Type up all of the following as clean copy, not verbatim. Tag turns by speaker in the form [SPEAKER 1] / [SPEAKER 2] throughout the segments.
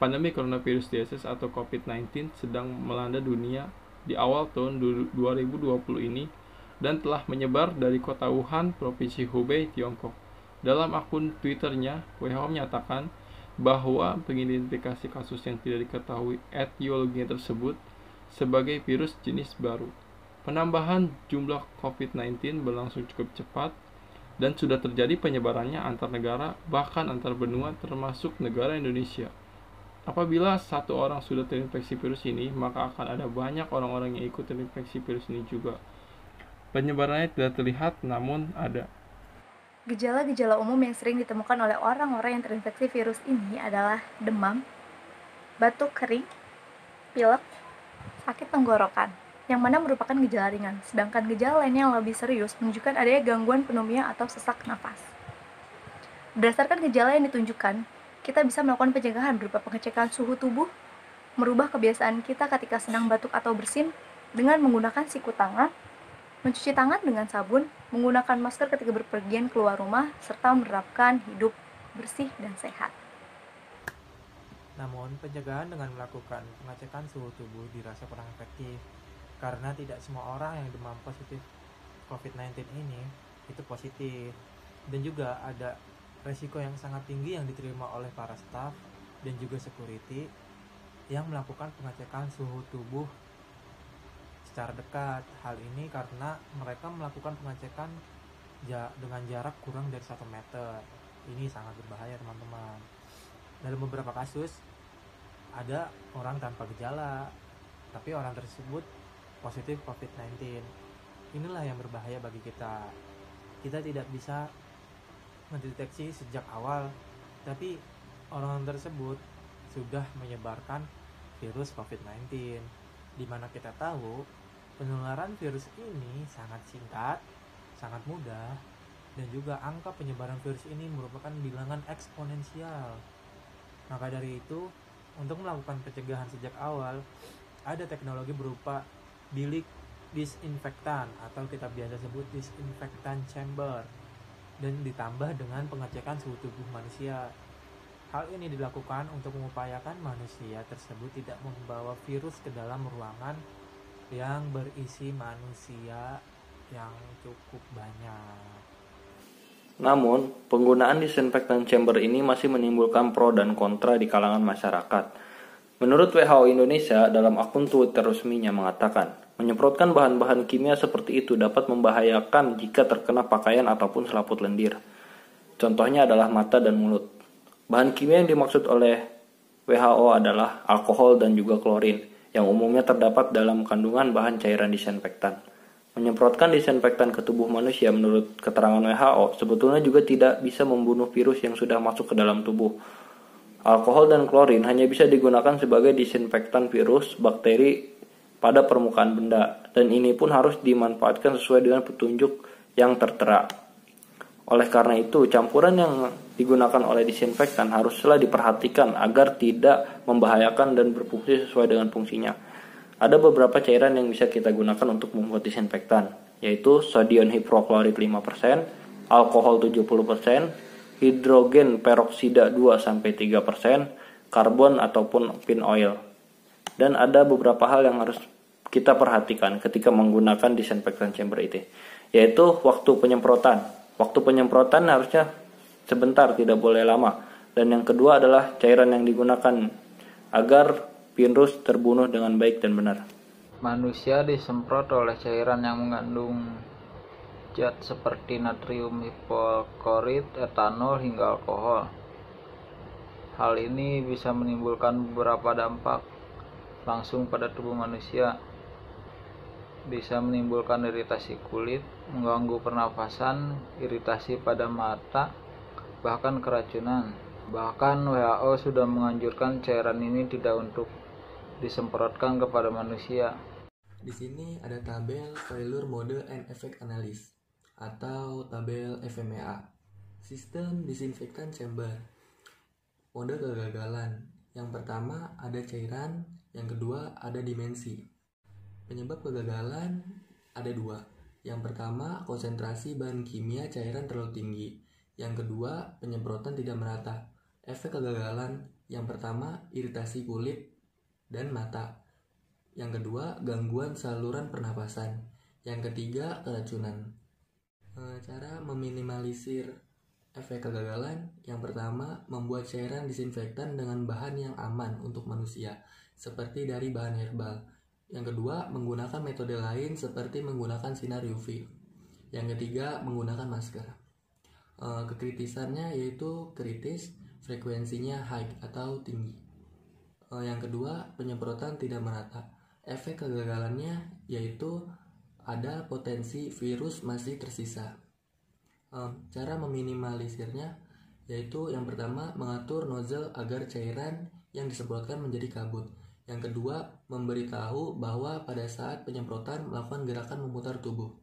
[SPEAKER 1] Pandemi coronavirus disease atau COVID-19 sedang melanda dunia di awal tahun 2020 ini dan telah menyebar dari kota Wuhan, Provinsi Hubei, Tiongkok. Dalam akun Twitternya, WHO menyatakan bahwa pengidentifikasi kasus yang tidak diketahui etiologinya tersebut sebagai virus jenis baru. Penambahan jumlah COVID-19 berlangsung cukup cepat dan sudah terjadi penyebarannya antar negara, bahkan antar benua termasuk negara Indonesia. Apabila satu orang sudah terinfeksi virus ini, maka akan ada banyak orang-orang yang ikut terinfeksi virus ini juga. Penyebarannya tidak terlihat, namun ada.
[SPEAKER 2] Gejala-gejala umum yang sering ditemukan oleh orang-orang yang terinfeksi virus ini adalah demam, batuk kering, pilek, sakit tenggorokan, yang mana merupakan gejala ringan, sedangkan gejala lainnya yang lebih serius menunjukkan adanya gangguan pneumonia atau sesak napas. Berdasarkan gejala yang ditunjukkan, kita bisa melakukan pencegahan berupa pengecekan suhu tubuh, merubah kebiasaan kita ketika sedang batuk atau bersin dengan menggunakan siku tangan, mencuci tangan dengan sabun, menggunakan masker ketika berpergian keluar rumah, serta menerapkan hidup bersih dan sehat.
[SPEAKER 3] Namun, pencegahan dengan melakukan pengecekan suhu tubuh dirasa kurang efektif karena tidak semua orang yang demam positif COVID-19 ini itu positif, dan juga ada resiko yang sangat tinggi yang diterima oleh para staf dan juga security yang melakukan pengecekan suhu tubuh secara dekat. Hal ini karena mereka melakukan pengecekan dengan jarak kurang dari 1 meter. Ini sangat berbahaya, teman-teman. Dalam beberapa kasus ada orang tanpa gejala, tapi orang tersebut positif COVID-19. Inilah yang berbahaya bagi kita. Kita tidak bisa mendeteksi sejak awal, tapi orang tersebut sudah menyebarkan virus COVID-19, di mana kita tahu penularan virus ini sangat singkat, sangat mudah, dan juga angka penyebaran virus ini merupakan bilangan eksponensial. Maka dari itu, untuk melakukan pencegahan sejak awal, ada teknologi berupa bilik disinfektan atau kita biasa sebut disinfektan chamber, dan ditambah dengan pengecekan suhu tubuh manusia. Hal ini dilakukan untuk mengupayakan manusia tersebut tidak membawa virus ke dalam ruangan yang berisi manusia yang cukup banyak.
[SPEAKER 4] Namun, penggunaan disinfektan chamber ini masih menimbulkan pro dan kontra di kalangan masyarakat. Menurut WHO Indonesia, dalam akun Twitter resminya mengatakan, menyemprotkan bahan-bahan kimia seperti itu dapat membahayakan jika terkena pakaian ataupun selaput lendir. Contohnya adalah mata dan mulut. Bahan kimia yang dimaksud oleh WHO adalah alkohol dan juga klorin, yang umumnya terdapat dalam kandungan bahan cairan disinfektan. Menyemprotkan disinfektan ke tubuh manusia menurut keterangan WHO sebetulnya juga tidak bisa membunuh virus yang sudah masuk ke dalam tubuh. Alkohol dan klorin hanya bisa digunakan sebagai disinfektan virus, bakteri pada permukaan benda, dan ini pun harus dimanfaatkan sesuai dengan petunjuk yang tertera. Oleh karena itu, campuran yang digunakan oleh disinfektan haruslah diperhatikan agar tidak membahayakan dan berfungsi sesuai dengan fungsinya. Ada beberapa cairan yang bisa kita gunakan untuk membuat disinfektan, yaitu sodium hipoklorit 5%, alkohol 70%, hidrogen peroksida 2-3%, karbon ataupun pin oil. Dan ada beberapa hal yang harus kita perhatikan ketika menggunakan disinfektan chamber itu, yaitu waktu penyemprotan. Waktu penyemprotan harusnya sebentar, tidak boleh lama. Dan yang kedua adalah cairan yang digunakan agar virus terbunuh dengan baik dan benar.
[SPEAKER 5] Manusia disemprot oleh cairan yang mengandung zat seperti natrium hipoklorit, etanol, hingga alkohol. Hal ini bisa menimbulkan beberapa dampak langsung pada tubuh manusia. Bisa menimbulkan iritasi kulit, mengganggu pernafasan, iritasi pada mata, bahkan keracunan. Bahkan WHO sudah menganjurkan cairan ini tidak untuk disemprotkan kepada manusia.
[SPEAKER 6] Di sini ada tabel Failure Mode and Effect Analysis atau tabel FMEA. Sistem disinfektan chamber. Mode kegagalan. Yang pertama ada cairan, yang kedua ada dimensi. Penyebab kegagalan ada 2. Yang pertama, konsentrasi bahan kimia cairan terlalu tinggi. Yang kedua, penyemprotan tidak merata. Efek kegagalan yang pertama, iritasi kulit dan mata. Yang kedua, gangguan saluran pernapasan. Yang ketiga, keracunan. Cara meminimalisir efek kegagalan, yang pertama, membuat cairan disinfektan dengan bahan yang aman untuk manusia, seperti dari bahan herbal. Yang kedua, menggunakan metode lain seperti menggunakan sinar UV. Yang ketiga, menggunakan masker. Kekritisannya yaitu kritis, frekuensinya high atau tinggi. Yang kedua, penyemprotan tidak merata. Efek kegagalannya yaitu ada potensi virus masih tersisa. Cara meminimalisirnya yaitu yang pertama, mengatur nozzle agar cairan yang disemprotkan menjadi kabut. Yang kedua, memberitahu bahwa pada saat penyemprotan melakukan gerakan memutar tubuh.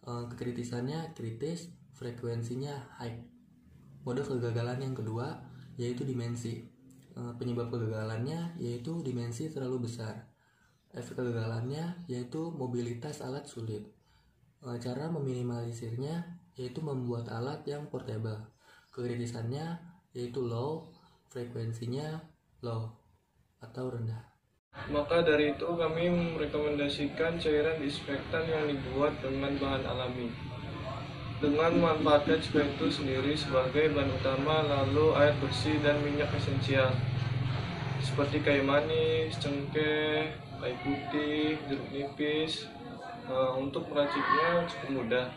[SPEAKER 6] Kekritisannya kritis, frekuensinya high. Mode kegagalan yang kedua yaitu dimensi. Penyebab kegagalannya yaitu dimensi terlalu besar. Efek kegagalannya yaitu mobilitas alat sulit. Cara meminimalisirnya yaitu membuat alat yang portable. Kekritisannya yaitu low, frekuensinya low atau rendah.
[SPEAKER 1] Maka dari itu kami merekomendasikan cairan disinfektan yang dibuat dengan bahan alami, dengan memanfaatkan spiritus sendiri sebagai bahan utama, lalu air bersih dan minyak esensial seperti kayu manis, cengkeh, kayu putih, jeruk nipis. Untuk meraciknya cukup mudah.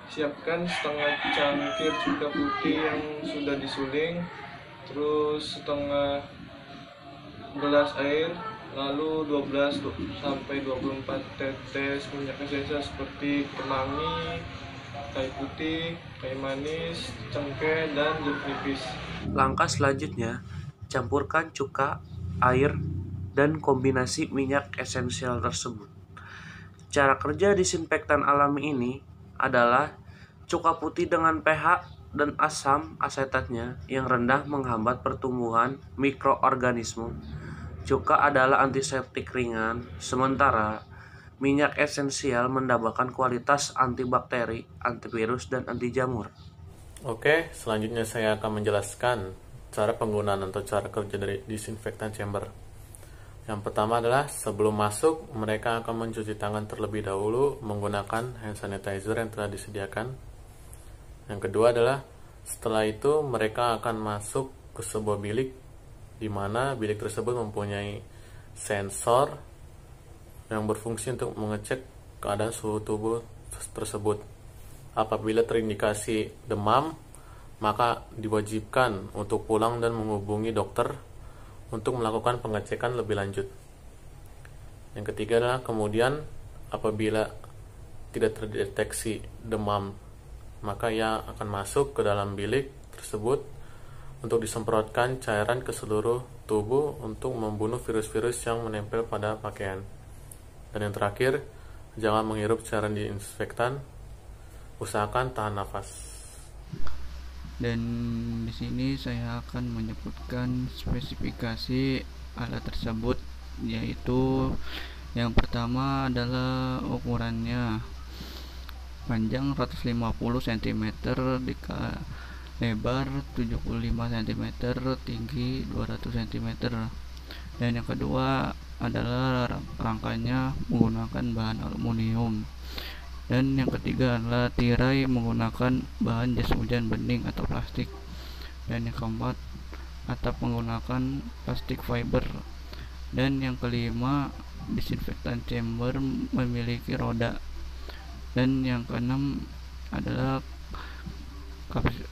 [SPEAKER 1] Siapkan setengah cangkir cuka putih yang sudah disuling, terus setengah gelas air, lalu 12 sampai 24 tetes minyak esensial seperti kemangi, kayu putih, kayu manis, cengkeh, dan jeruk nipis.
[SPEAKER 7] Langkah selanjutnya, campurkan cuka, air, dan kombinasi minyak esensial tersebut. Cara kerja disinfektan alami ini adalah cuka putih dengan pH dan asam asetatnya yang rendah menghambat pertumbuhan mikroorganisme. Cuka adalah antiseptik ringan, sementara minyak esensial mendapatkan kualitas antibakteri, antivirus, dan anti jamur.
[SPEAKER 4] Oke, selanjutnya saya akan menjelaskan cara penggunaan atau cara kerja dari disinfektan chamber. Yang pertama adalah sebelum masuk, mereka akan mencuci tangan terlebih dahulu menggunakan hand sanitizer yang telah disediakan. Yang kedua adalah setelah itu mereka akan masuk ke sebuah bilik di mana bilik tersebut mempunyai sensor yang berfungsi untuk mengecek keadaan suhu tubuh tersebut. Apabila terindikasi demam, maka diwajibkan untuk pulang dan menghubungi dokter untuk melakukan pengecekan lebih lanjut. Yang ketiga adalah kemudian apabila tidak terdeteksi demam, maka ia akan masuk ke dalam bilik tersebut untuk disemprotkan cairan ke seluruh tubuh untuk membunuh virus-virus yang menempel pada pakaian. Dan yang terakhir, jangan menghirup cairan disinfektan, usahakan tahan nafas.
[SPEAKER 5] Dan di sini saya akan menyebutkan spesifikasi alat tersebut, yaitu yang pertama adalah ukurannya panjang 150 cm, lebar 75 cm, tinggi 200 cm. Dan yang kedua adalah rangkanya menggunakan bahan aluminium. Dan yang ketiga adalah tirai menggunakan bahan jas hujan bening atau plastik. Dan yang keempat, atap menggunakan plastik fiber. Dan yang kelima, disinfektan chamber memiliki roda. Dan yang keenam adalah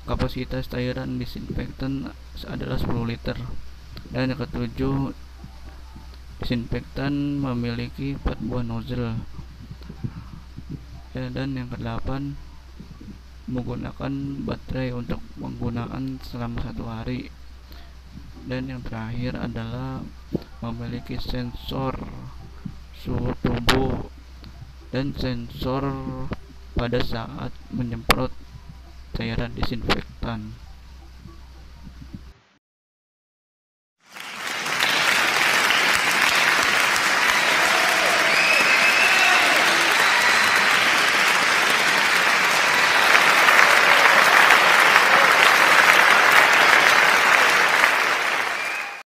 [SPEAKER 5] kapasitas cairan disinfektan adalah 10 liter. Dan yang ketujuh, disinfektan memiliki 4 buah nozzle. Dan yang kedelapan, menggunakan baterai untuk penggunaan selama 1 hari. Dan yang terakhir adalah memiliki sensor suhu tubuh dan sensor pada saat menyemprot cairan disinfektan.